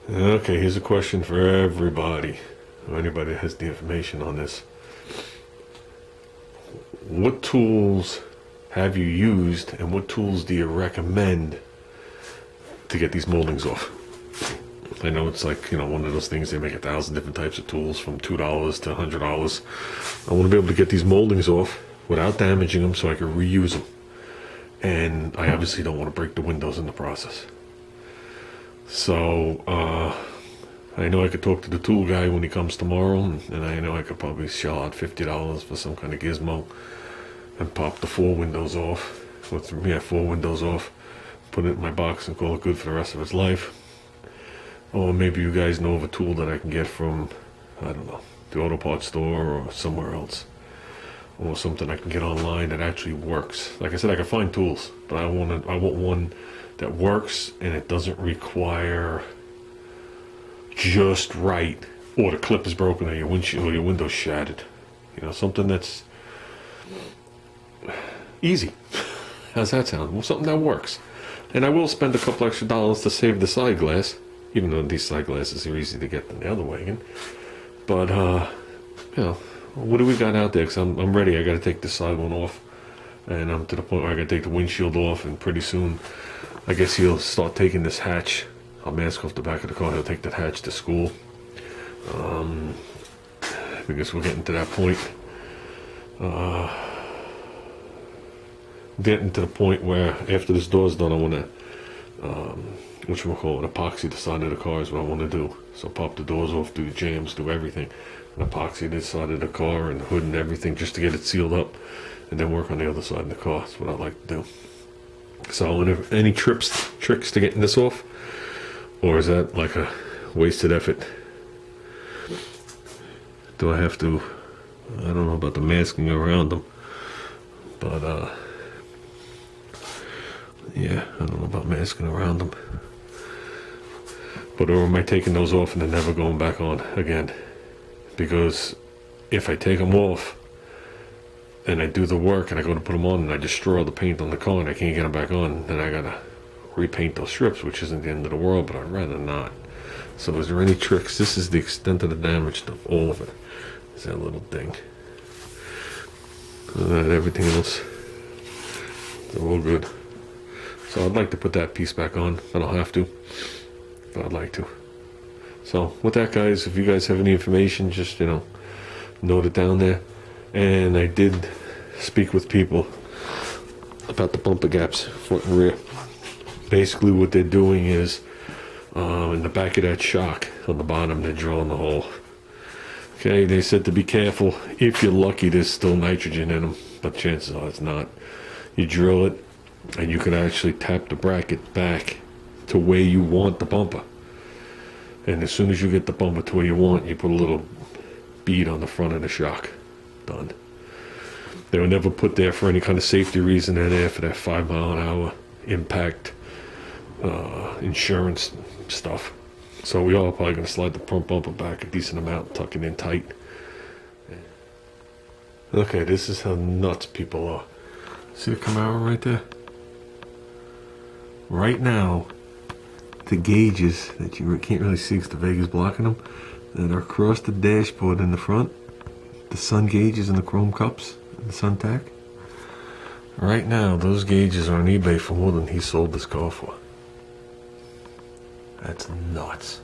Okay, here's a question for everybody, or anybody that has the information on this. What tools have you used, and what tools do you recommend to get these moldings off? I know it's like, one of those things, they make 1,000 different types of tools from $2 to $100. I want to be able to get these moldings off without damaging them so I can reuse them. And I obviously don't want to break the windows in the process. So, I know I could talk to the tool guy when he comes tomorrow, and I know I could probably shell out $50 for some kind of gizmo and pop the 4 windows off. With 4 windows off, put it in my box and call it good for the rest of its life. Or maybe you guys know of a tool that I can get from, I don't know, the auto parts store or somewhere else. Or something I can get online that actually works. Like I said, I can find tools, but I want one that works and it doesn't require just right, or the clip is broken, or your windshield or your window's shattered. Something that's easy. How's that sound? Well, something that works. And I will spend a couple extra dollars to save the side glass, even though these side glasses are easy to get than the other wagon. But what do we got out there? Because I'm ready. I got to take this side one off, and I'm to the point where I got to take the windshield off, and pretty soon I guess he'll start taking this hatch. I'll mask off the back of the car. He'll take that hatch to school. I guess we're getting to that point. Getting to the point where after this door's done, I want to, epoxy the side of the car is what I want to do. So pop the doors off, do the jams, do everything, and epoxy this side of the car and the hood and everything just to get it sealed up, and then work on the other side of the car. That's what I like to do. So, any tricks to getting this off, or is that like a wasted effort? Do I have to? I don't know about the masking around them, but yeah, I don't know about masking around them. But or am I taking those off and then never going back on again? Because if I take them off and I do the work and I go to put them on and I destroy all the paint on the car and I can't get them back on, then I gotta repaint those strips, which isn't the end of the world, but I'd rather not. So is there any tricks? This is the extent of the damage to all of it. Is that little thing. Everything else, they're all good. So I'd like to put that piece back on. I don't have to, but I'd like to. So with that, guys, if you guys have any information, just note it down there. And I did speak with people about the bumper gaps, front and rear. Basically what they're doing is in the back of that shock on the bottom, they're drilling the hole. Okay, they said to be careful. If you're lucky, there's still nitrogen in them, but chances are it's not. You drill it and you can actually tap the bracket back to where you want the bumper. And as soon as you get the bumper to where you want, you put a little bead on the front of the shock. Done. They were never put there for any kind of safety reason. They're there for that 5-mile-an-hour impact insurance stuff. So we are probably going to slide the front bumper back a decent amount, tuck it in tight. Okay, this is how nuts people are. See the Camaro right there? Right now, the gauges that you can't really see because the Vega's blocking them, that are across the dashboard in the front, the sun gauges and the chrome cups and the sun tack. Right now, those gauges are on eBay for more than he sold this car for. That's nuts.